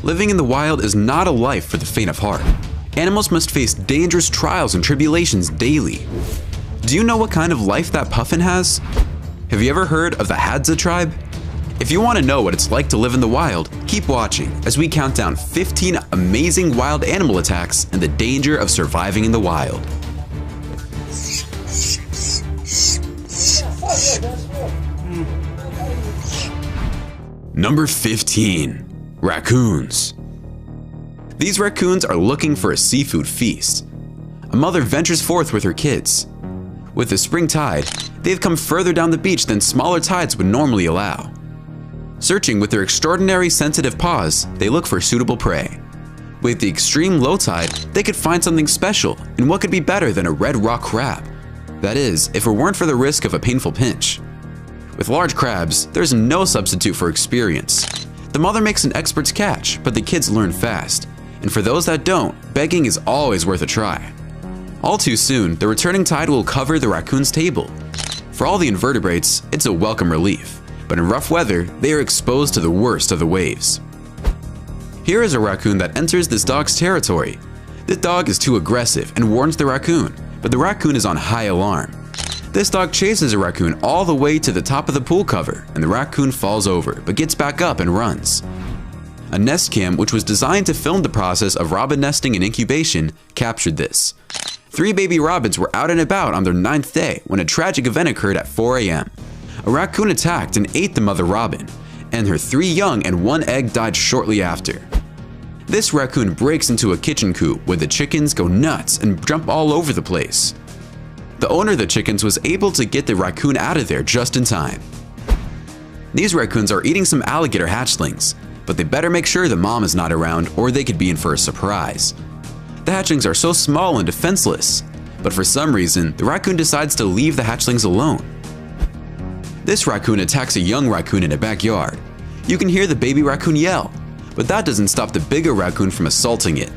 Living in the wild is not a life for the faint of heart. Animals must face dangerous trials and tribulations daily. Do you know what kind of life that puffin has? Have you ever heard of the Hadza tribe? If you want to know what it's like to live in the wild, keep watching as we count down 15 amazing wild animal attacks and the danger of surviving in the wild. Number 15. Raccoons. These raccoons are looking for a seafood feast. A mother ventures forth with her kids. With the spring tide, they've come further down the beach than smaller tides would normally allow. Searching with their extraordinary sensitive paws, they look for suitable prey. With the extreme low tide, they could find something special, and what could be better than a red rock crab? That is, if it weren't for the risk of a painful pinch. With large crabs, there's no substitute for experience. The mother makes an expert's catch, but the kids learn fast. And for those that don't, begging is always worth a try. All too soon, the returning tide will cover the raccoon's table. For all the invertebrates, it's a welcome relief. But in rough weather, they are exposed to the worst of the waves. Here is a raccoon that enters this dog's territory. The dog is too aggressive and warns the raccoon, but the raccoon is on high alarm. This dog chases a raccoon all the way to the top of the pool cover, and the raccoon falls over, but gets back up and runs. A nest cam, which was designed to film the process of robin nesting and incubation, captured this. 3 baby robins were out and about on their 9th day when a tragic event occurred at 4 a.m. A raccoon attacked and ate the mother robin, and her 3 young and 1 egg died shortly after. This raccoon breaks into a kitchen coop where the chickens go nuts and jump all over the place. The owner of the chickens was able to get the raccoon out of there just in time. These raccoons are eating some alligator hatchlings, but they better make sure the mom is not around or they could be in for a surprise. The hatchlings are so small and defenseless, but for some reason, the raccoon decides to leave the hatchlings alone. This raccoon attacks a young raccoon in a backyard. You can hear the baby raccoon yell, but that doesn't stop the bigger raccoon from assaulting it.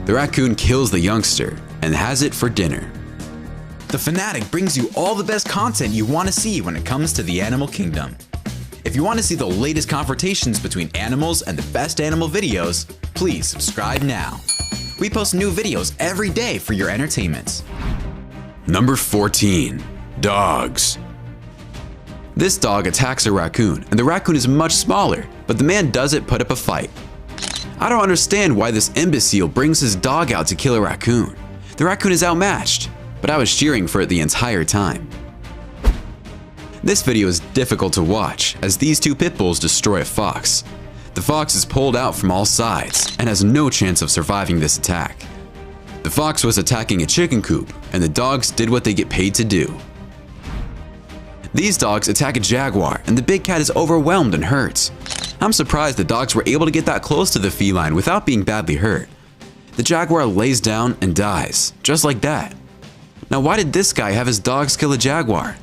The raccoon kills the youngster and has it for dinner. The Fanatic brings you all the best content you want to see when it comes to the animal kingdom. If you want to see the latest confrontations between animals and the best animal videos, please subscribe now. We post new videos every day for your entertainment. Number 14. Dogs. This dog attacks a raccoon, and the raccoon is much smaller, but the man doesn't put up a fight. I don't understand why this imbecile brings his dog out to kill a raccoon. The raccoon is outmatched, but I was cheering for it the entire time. This video is difficult to watch as these 2 pit bulls destroy a fox. The fox is pulled out from all sides and has no chance of surviving this attack. The fox was attacking a chicken coop, and the dogs did what they get paid to do. These dogs attack a jaguar, and the big cat is overwhelmed and hurt. I'm surprised the dogs were able to get that close to the feline without being badly hurt. The jaguar lays down and dies, just like that. Now why did this guy have his dogs kill a jaguar?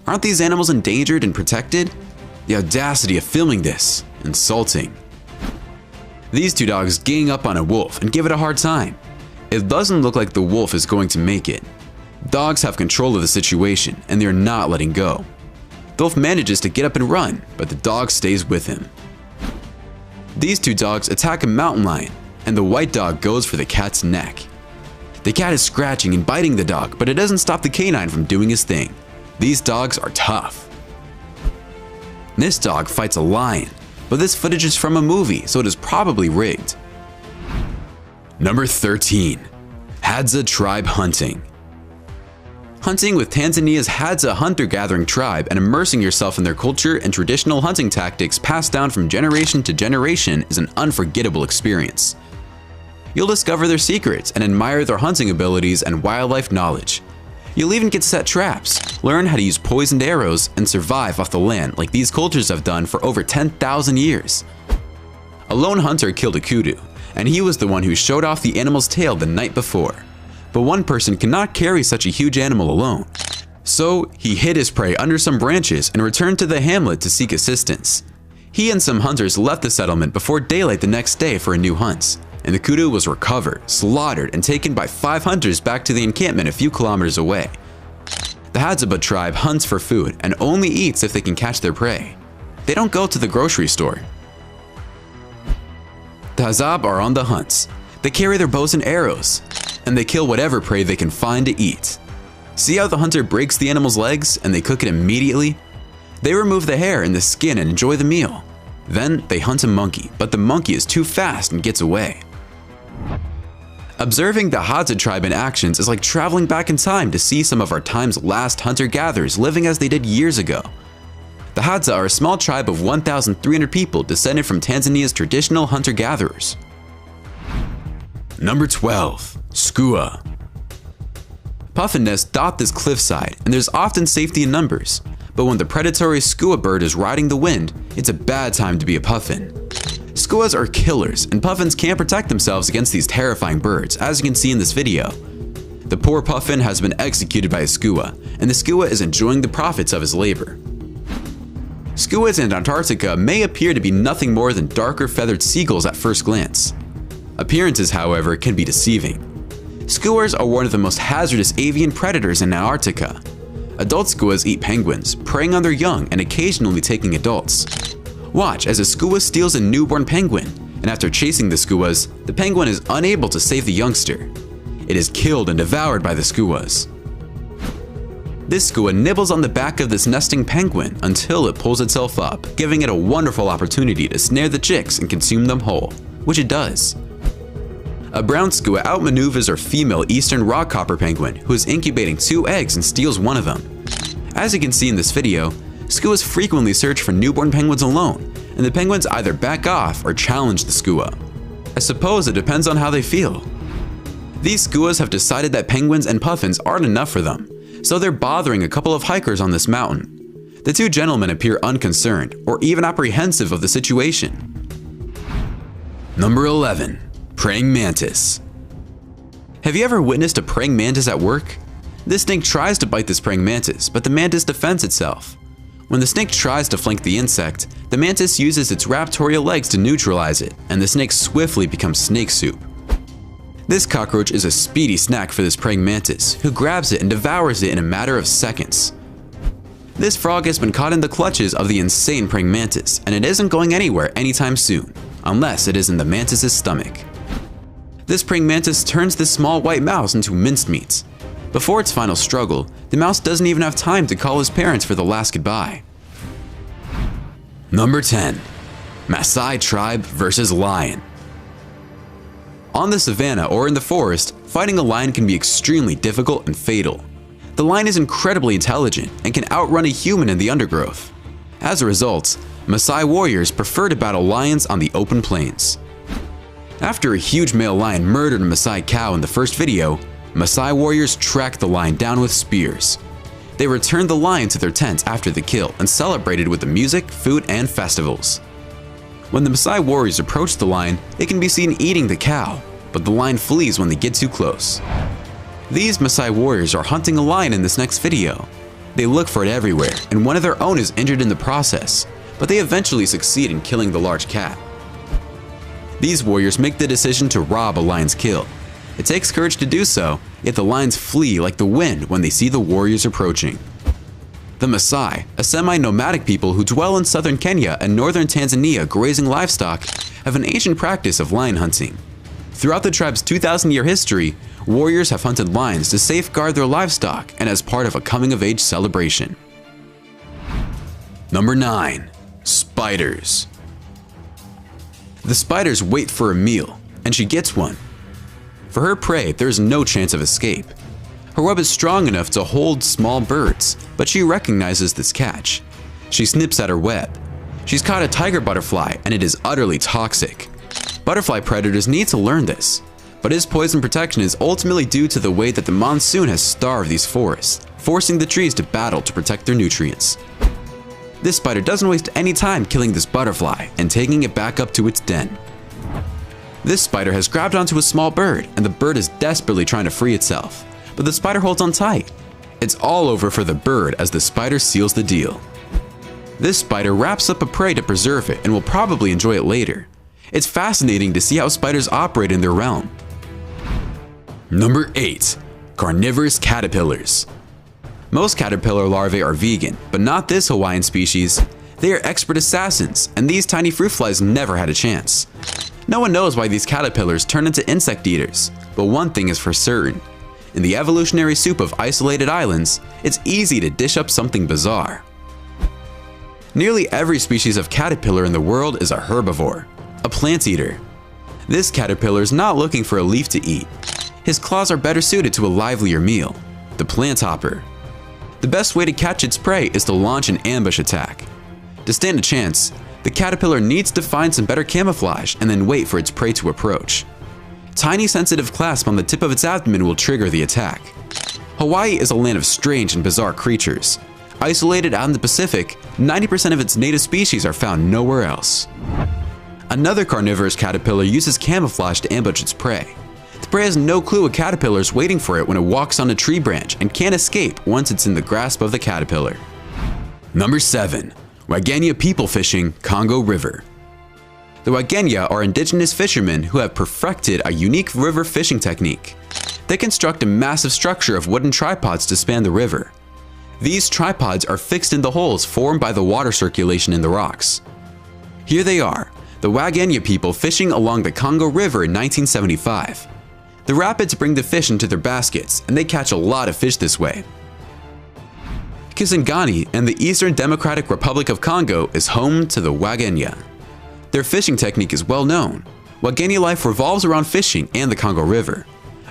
Aren't these animals endangered and protected? The audacity of filming this, insulting. These 2 dogs gang up on a wolf and give it a hard time. It doesn't look like the wolf is going to make it. Dogs have control of the situation and they're not letting go. The wolf manages to get up and run, but the dog stays with him. These 2 dogs attack a mountain lion, and the white dog goes for the cat's neck. The cat is scratching and biting the dog, but it doesn't stop the canine from doing his thing. These dogs are tough. This dog fights a lion, but this footage is from a movie, so it is probably rigged. Number 13. Hadza tribe hunting. Hunting with Tanzania's Hadza hunter-gathering tribe and immersing yourself in their culture and traditional hunting tactics passed down from generation to generation is an unforgettable experience. You'll discover their secrets and admire their hunting abilities and wildlife knowledge. You'll even get set traps, learn how to use poisoned arrows, and survive off the land like these cultures have done for over 10,000 years. A lone hunter killed a kudu, and he was the one who showed off the animal's tail the night before. But one person cannot carry such a huge animal alone. So he hid his prey under some branches and returned to the hamlet to seek assistance. He and some hunters left the settlement before daylight the next day for a new hunt, and the kudu was recovered, slaughtered, and taken by 5 hunters back to the encampment a few kilometers away. The Hadza tribe hunts for food and only eats if they can catch their prey. They don't go to the grocery store. The Hazab are on the hunt. They carry their bows and arrows, and they kill whatever prey they can find to eat. See how the hunter breaks the animal's legs and they cook it immediately? They remove the hair and the skin and enjoy the meal. Then they hunt a monkey, but the monkey is too fast and gets away. Observing the Hadza tribe in actions is like traveling back in time to see some of our time's last hunter-gatherers living as they did years ago. The Hadza are a small tribe of 1,300 people descended from Tanzania's traditional hunter-gatherers. Number 12. Skua. Puffin nests dot this cliffside, and there's often safety in numbers. But when the predatory skua bird is riding the wind, it's a bad time to be a puffin. Skuas are killers, and puffins can't protect themselves against these terrifying birds, as you can see in this video. The poor puffin has been executed by a skua, and the skua is enjoying the profits of his labor. Skuas in Antarctica may appear to be nothing more than darker feathered seagulls at first glance. Appearances, however, can be deceiving. Skuas are one of the most hazardous avian predators in Antarctica. Adult skuas eat penguins, preying on their young and occasionally taking adults. Watch as a skua steals a newborn penguin, and after chasing the skuas, the penguin is unable to save the youngster. It is killed and devoured by the skuas. This skua nibbles on the back of this nesting penguin until it pulls itself up, giving it a wonderful opportunity to snare the chicks and consume them whole, which it does. A brown skua outmaneuvers our female eastern rockhopper penguin, who is incubating 2 eggs and steals one of them. As you can see in this video, skuas frequently search for newborn penguins alone, and the penguins either back off or challenge the skua. I suppose it depends on how they feel. These skuas have decided that penguins and puffins aren't enough for them, so they're bothering a couple of hikers on this mountain. The 2 gentlemen appear unconcerned or even apprehensive of the situation. Number 11. Praying mantis. Have you ever witnessed a praying mantis at work? This snake tries to bite this praying mantis, but the mantis defends itself. When the snake tries to flank the insect, the mantis uses its raptorial legs to neutralize it, and the snake swiftly becomes snake soup. This cockroach is a speedy snack for this praying mantis, who grabs it and devours it in a matter of seconds. This frog has been caught in the clutches of the insane praying mantis, and it isn't going anywhere anytime soon, unless it is in the mantis's stomach. This praying mantis turns this small white mouse into mincemeat. Before its final struggle, the mouse doesn't even have time to call his parents for the last goodbye. Number 10. Maasai tribe versus lion. On the savannah or in the forest, fighting a lion can be extremely difficult and fatal. The lion is incredibly intelligent and can outrun a human in the undergrowth. As a result, Maasai warriors prefer to battle lions on the open plains. After a huge male lion murdered a Maasai cow in the first video, Maasai warriors tracked the lion down with spears. They returned the lion to their tents after the kill and celebrated with the music, food, and festivals. When the Maasai warriors approach the lion, they can be seen eating the cow, but the lion flees when they get too close. These Maasai warriors are hunting a lion in this next video. They look for it everywhere, and one of their own is injured in the process, but they eventually succeed in killing the large cat. These warriors make the decision to rob a lion's kill. It takes courage to do so, yet the lions flee like the wind when they see the warriors approaching. The Maasai, a semi-nomadic people who dwell in southern Kenya and northern Tanzania grazing livestock, have an ancient practice of lion hunting. Throughout the tribe's 2,000-year history, warriors have hunted lions to safeguard their livestock and as part of a coming-of-age celebration. Number 9. Spiders. The spiders wait for a meal, and she gets one. For her prey, there is no chance of escape. Her web is strong enough to hold small birds, but she recognizes this catch. She snips at her web. She's caught a tiger butterfly, and it is utterly toxic. Butterfly predators need to learn this, but his poison protection is ultimately due to the way that the monsoon has starved these forests, forcing the trees to battle to protect their nutrients. This spider doesn't waste any time killing this butterfly and taking it back up to its den. This spider has grabbed onto a small bird, and the bird is desperately trying to free itself, but the spider holds on tight. It's all over for the bird as the spider seals the deal. This spider wraps up a prey to preserve it and will probably enjoy it later. It's fascinating to see how spiders operate in their realm. Number 8. Carnivorous caterpillars. Most caterpillar larvae are vegan, but not this Hawaiian species. They are expert assassins, and these tiny fruit flies never had a chance. No one knows why these caterpillars turn into insect eaters, but one thing is for certain. In the evolutionary soup of isolated islands, it's easy to dish up something bizarre. Nearly every species of caterpillar in the world is a herbivore, a plant eater. This caterpillar is not looking for a leaf to eat. His claws are better suited to a livelier meal, the plant hopper. The best way to catch its prey is to launch an ambush attack. To stand a chance, the caterpillar needs to find some better camouflage and then wait for its prey to approach. Tiny sensitive clasp on the tip of its abdomen will trigger the attack. Hawaii is a land of strange and bizarre creatures. Isolated out in the Pacific, 90% of its native species are found nowhere else. Another carnivorous caterpillar uses camouflage to ambush its prey. The prey has no clue a caterpillar is waiting for it when it walks on a tree branch and can't escape once it's in the grasp of the caterpillar. Number 7. Wagenya people fishing Congo River. The Wagenya are indigenous fishermen who have perfected a unique river fishing technique. They construct a massive structure of wooden tripods to span the river. These tripods are fixed in the holes formed by the water circulation in the rocks. Here they are, the Wagenya people fishing along the Congo River in 1975. The rapids bring the fish into their baskets, and they catch a lot of fish this way. Kisangani and the Eastern Democratic Republic of Congo is home to the Wagenya. Their fishing technique is well known. Wagenya life revolves around fishing and the Congo River.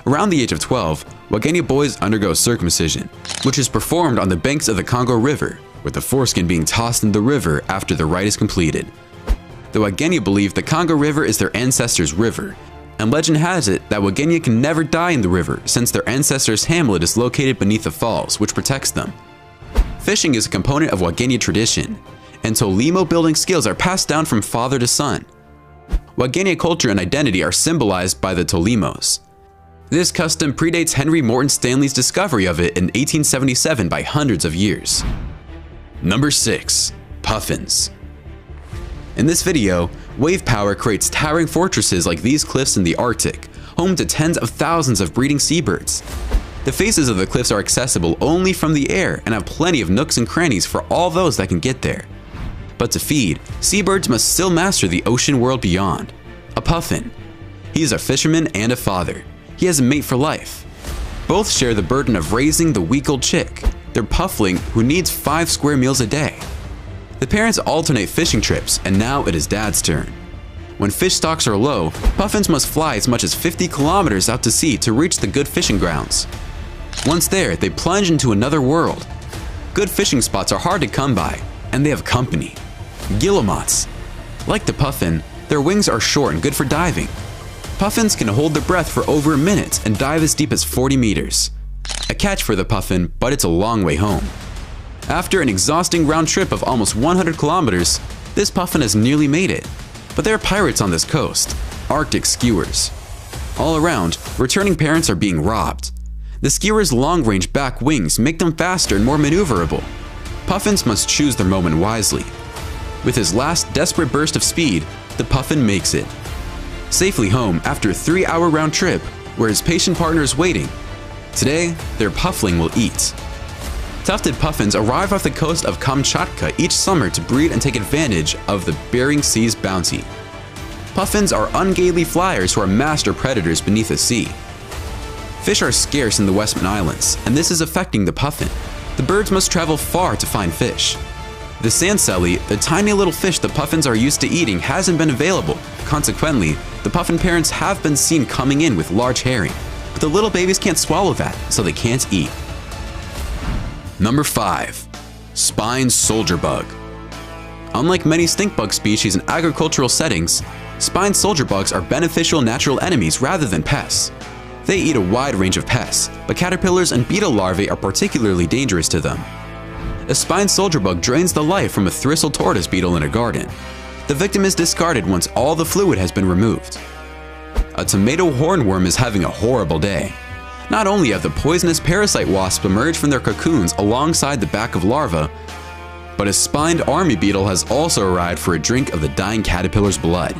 Around the age of 12, Wagenya boys undergo circumcision, which is performed on the banks of the Congo River, with the foreskin being tossed in the river after the rite is completed. The Wagenya believe the Congo River is their ancestors' river, and legend has it that Wagenya can never die in the river since their ancestors' hamlet is located beneath the falls, which protects them. Fishing is a component of Wagenya tradition, and Tolimo building skills are passed down from father to son. Wagenya culture and identity are symbolized by the Tolimos. This custom predates Henry Morton Stanley's discovery of it in 1877 by hundreds of years. Number 6. Puffins. In this video, wave power creates towering fortresses like these cliffs in the Arctic, home to tens of thousands of breeding seabirds. The faces of the cliffs are accessible only from the air and have plenty of nooks and crannies for all those that can get there. But to feed, seabirds must still master the ocean world beyond. A puffin. He is a fisherman and a father. He has a mate for life. Both share the burden of raising the week-old chick, their puffling who needs 5 square meals a day. The parents alternate fishing trips, and now it is dad's turn. When fish stocks are low, puffins must fly as much as 50 kilometers out to sea to reach the good fishing grounds. Once there, they plunge into another world. Good fishing spots are hard to come by, and they have company. Guillemots. Like the puffin, their wings are short and good for diving. Puffins can hold their breath for over a minute and dive as deep as 40 meters. A catch for the puffin, but it's a long way home. After an exhausting round trip of almost 100 kilometers, this puffin has nearly made it. But there are pirates on this coast, Arctic skewers. All around, returning parents are being robbed. The skewers' long-range back wings make them faster and more maneuverable. Puffins must choose their moment wisely. With his last desperate burst of speed, the puffin makes it. Safely home after a 3-hour round trip, where his patient partner is waiting. Today, their puffling will eat. Tufted puffins arrive off the coast of Kamchatka each summer to breed and take advantage of the Bering Sea's bounty. Puffins are ungainly flyers who are master predators beneath the sea. Fish are scarce in the Westman Islands, and this is affecting the puffin. The birds must travel far to find fish. The sandselly, the tiny little fish the puffins are used to eating, hasn't been available. Consequently, the puffin parents have been seen coming in with large herring, but the little babies can't swallow that, so they can't eat. Number 5. Spine soldier bug. Unlike many stink bug species in agricultural settings, spine soldier bugs are beneficial natural enemies rather than pests. They eat a wide range of pests, but caterpillars and beetle larvae are particularly dangerous to them. A spine soldier bug drains the life from a thistle tortoise beetle in a garden. The victim is discarded once all the fluid has been removed. A tomato hornworm is having a horrible day. Not only have the poisonous parasite wasps emerged from their cocoons alongside the back of larvae, but a spined army beetle has also arrived for a drink of the dying caterpillar's blood.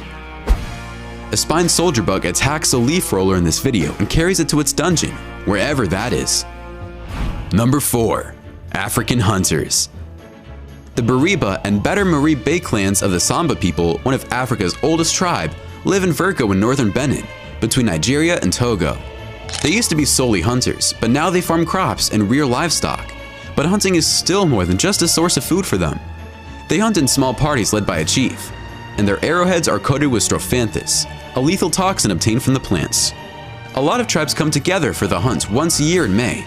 A spine soldier bug attacks a leaf roller in this video and carries it to its dungeon, wherever that is. Number 4. African hunters. The Bariba and Better Marie Bay clans of the Samba people, one of Africa's oldest tribe, live in Virgo in northern Benin, between Nigeria and Togo. They used to be solely hunters, but now they farm crops and rear livestock. But hunting is still more than just a source of food for them. They hunt in small parties led by a chief, and their arrowheads are coated with strophanthus, a lethal toxin obtained from the plants. A lot of tribes come together for the hunt once a year in May.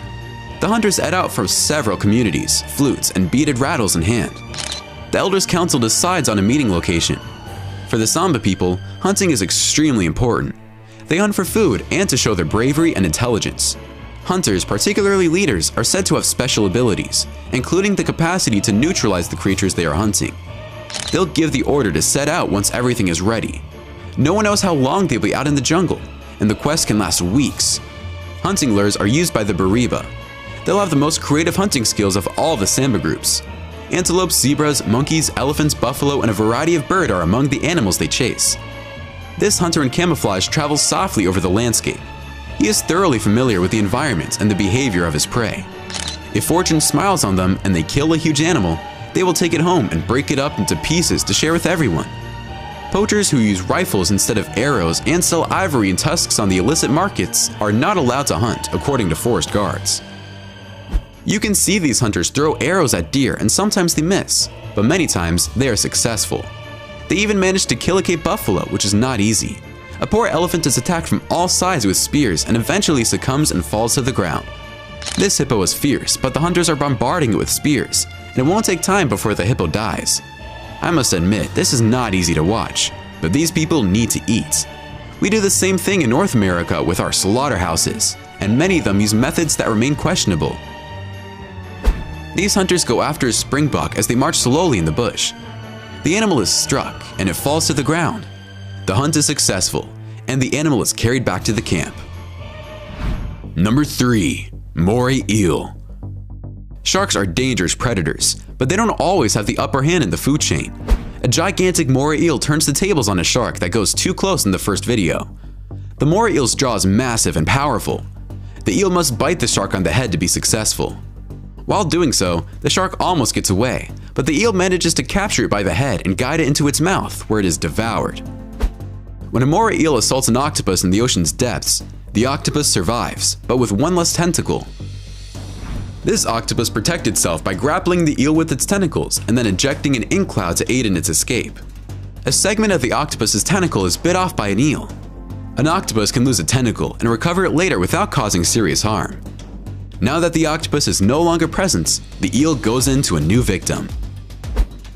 The hunters head out from several communities, flutes and beaded rattles in hand. The elders' council decides on a meeting location. For the Samba people, hunting is extremely important. They hunt for food and to show their bravery and intelligence. Hunters, particularly leaders, are said to have special abilities, including the capacity to neutralize the creatures they are hunting. They'll give the order to set out once everything is ready. No one knows how long they'll be out in the jungle, and the quest can last weeks. Hunting lures are used by the Bariba. They'll have the most creative hunting skills of all the Samba groups. Antelopes, zebras, monkeys, elephants, buffalo, and a variety of bird are among the animals they chase. This hunter in camouflage travels softly over the landscape. He is thoroughly familiar with the environment and the behavior of his prey. If fortune smiles on them and they kill a huge animal, they will take it home and break it up into pieces to share with everyone. Poachers who use rifles instead of arrows and sell ivory and tusks on the illicit markets are not allowed to hunt, according to forest guards. You can see these hunters throw arrows at deer and sometimes they miss, but many times they are successful. They even manage to kill a Cape buffalo, which is not easy. A poor elephant is attacked from all sides with spears and eventually succumbs and falls to the ground. This hippo is fierce, but the hunters are bombarding it with spears, and it won't take time before the hippo dies. I must admit, this is not easy to watch, but these people need to eat. We do the same thing in North America with our slaughterhouses, and many of them use methods that remain questionable. These hunters go after a springbok as they march slowly in the bush. The animal is struck, and it falls to the ground. The hunt is successful, and the animal is carried back to the camp. Number 3. Moray eel. Sharks are dangerous predators, but they don't always have the upper hand in the food chain. A gigantic moray eel turns the tables on a shark that goes too close in the first video. The moray eel's jaw is massive and powerful. The eel must bite the shark on the head to be successful. While doing so, the shark almost gets away, but the eel manages to capture it by the head and guide it into its mouth, where it is devoured. When a moray eel assaults an octopus in the ocean's depths, the octopus survives, but with one less tentacle. This octopus protects itself by grappling the eel with its tentacles and then ejecting an ink cloud to aid in its escape. A segment of the octopus's tentacle is bit off by an eel. An octopus can lose a tentacle and recover it later without causing serious harm. Now that the octopus is no longer present, the eel goes into a new victim.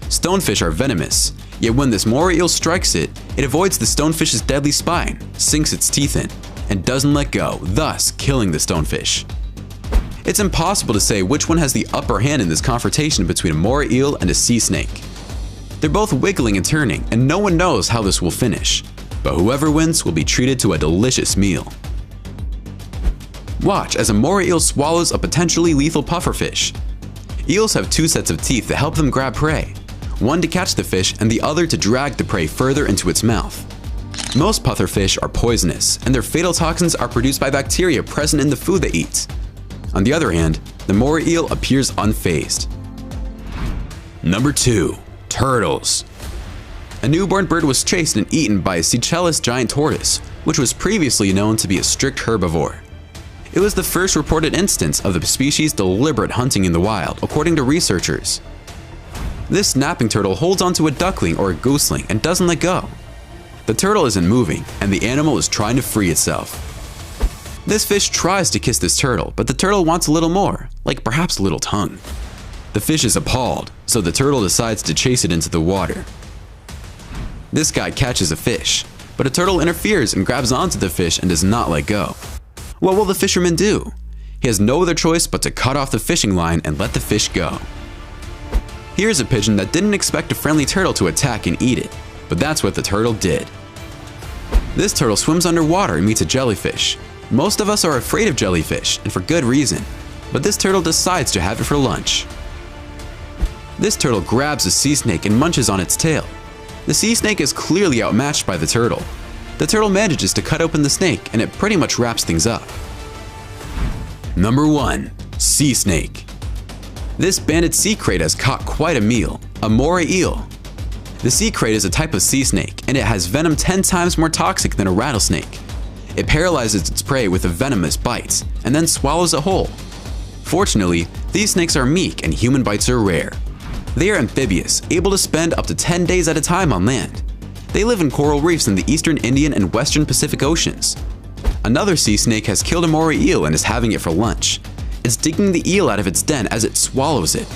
Stonefish are venomous, yet when this moray eel strikes it, it avoids the stonefish's deadly spine, sinks its teeth in, and doesn't let go, thus killing the stonefish. It's impossible to say which one has the upper hand in this confrontation between a moray eel and a sea snake. They're both wiggling and turning, and no one knows how this will finish, but whoever wins will be treated to a delicious meal. Watch as a moray eel swallows a potentially lethal pufferfish. Eels have two sets of teeth that help them grab prey, one to catch the fish and the other to drag the prey further into its mouth. Most pufferfish are poisonous, and their fatal toxins are produced by bacteria present in the food they eat. On the other hand, the moray eel appears unfazed. Number 2. Turtles. A newborn bird was chased and eaten by a Seychelles giant tortoise, which was previously known to be a strict herbivore. It was the first reported instance of the species' deliberate hunting in the wild, according to researchers. This snapping turtle holds onto a duckling or a gosling and doesn't let go. The turtle isn't moving, and the animal is trying to free itself. This fish tries to kiss this turtle, but the turtle wants a little more, like perhaps a little tongue. The fish is appalled, so the turtle decides to chase it into the water. This guy catches a fish, but a turtle interferes and grabs onto the fish and does not let go. What will the fisherman do? He has no other choice but to cut off the fishing line and let the fish go. Here's a pigeon that didn't expect a friendly turtle to attack and eat it, but that's what the turtle did. This turtle swims underwater and meets a jellyfish. Most of us are afraid of jellyfish, and for good reason, but this turtle decides to have it for lunch. This turtle grabs a sea snake and munches on its tail. The sea snake is clearly outmatched by the turtle. The turtle manages to cut open the snake, and it pretty much wraps things up. Number 1. Sea snake. This banded sea crate has caught quite a meal, a moray eel. The sea krait is a type of sea snake, and it has venom 10 times more toxic than a rattlesnake. It paralyzes its prey with a venomous bite, and then swallows it whole. Fortunately, these snakes are meek and human bites are rare. They are amphibious, able to spend up to 10 days at a time on land. They live in coral reefs in the eastern Indian and western Pacific Oceans. Another sea snake has killed a moray eel and is having it for lunch. It's digging the eel out of its den as it swallows it.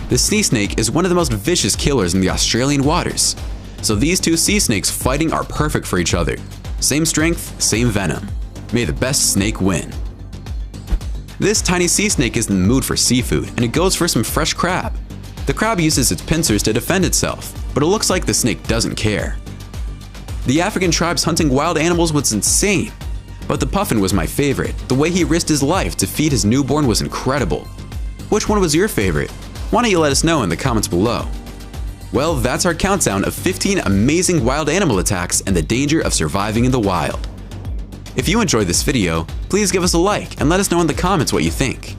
The sea snake is one of the most vicious killers in the Australian waters. So these two sea snakes fighting are perfect for each other. Same strength, same venom. May the best snake win. This tiny sea snake is in the mood for seafood, and it goes for some fresh crab. The crab uses its pincers to defend itself, but it looks like the snake doesn't care. The African tribes hunting wild animals was insane, but the puffin was my favorite. The way he risked his life to feed his newborn was incredible. Which one was your favorite? Why don't you let us know in the comments below? Well, that's our countdown of 15 amazing wild animal attacks and the danger of surviving in the wild. If you enjoyed this video, please give us a like and let us know in the comments what you think.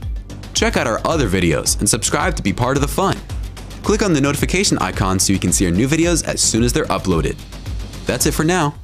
Check out our other videos and subscribe to be part of the fun. Click on the notification icon so you can see our new videos as soon as they're uploaded. That's it for now.